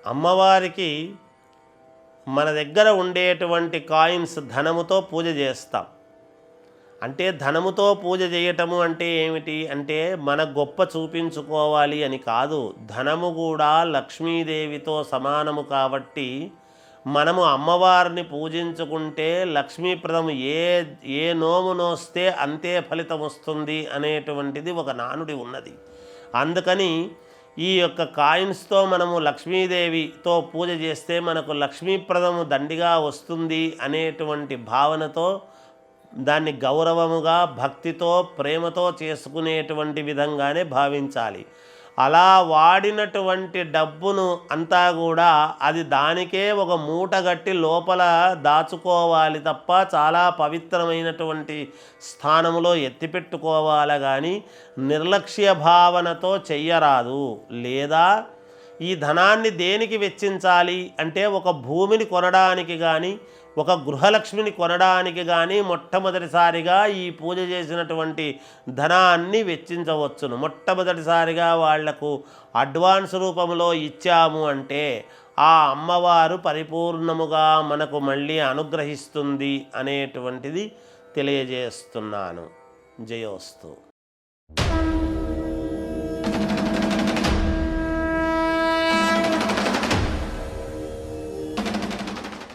అమ్మవారికి మన దగ్గర ఉండేటువంటి కాయిన్స్ ధనముతో పూజ చేస్తాం. అంటే ధనముతో పూజ చేయటము అంటే ఏమిటి అంటే మన గొప్ప చూపించుకోవాలి అని కాదు. ధనము కూడా లక్ష్మీదేవితో సమానము కాబట్టి మనము అమ్మవారిని పూజించుకుంటే లక్ష్మీప్రదము ఏ నోము నోస్తే అంతే ఫలితం వస్తుంది అనేటువంటిది ఒక నానుడి ఉన్నది. అందుకని ఈ యొక్క కాయిన్స్తో మనము లక్ష్మీదేవితో పూజ చేస్తే మనకు లక్ష్మీప్రదము దండిగా వస్తుంది అనేటువంటి భావనతో దాన్ని గౌరవముగా భక్తితో ప్రేమతో చేసుకునేటువంటి విధంగానే భావించాలి. అలా వాడినటువంటి డబ్బును అంతా కూడా అది దానికే ఒక మూటగట్టి లోపల దాచుకోవాలి తప్ప చాలా పవిత్రమైనటువంటి స్థానంలో ఎత్తిపెట్టుకోవాలి కానీ నిర్లక్ష్య భావనతో చెయ్యరాదు. లేదా ఈ ధనాన్ని దేనికి వెచ్చించాలి అంటే ఒక భూమిని కొనడానికి కానీ ఒక గృహలక్ష్మిని కొనడానికి కానీ మొట్టమొదటిసారిగా ఈ పూజ చేసినటువంటి ధనాన్ని వెచ్చించవచ్చును. మొట్టమొదటిసారిగా వాళ్లకు అడ్వాన్స్ రూపంలో ఇచ్చాము అంటే ఆ అమ్మవారు పరిపూర్ణముగా మనకు మళ్ళీ అనుగ్రహిస్తుంది అనేటువంటిది తెలియజేస్తున్నాను. జయోస్తు.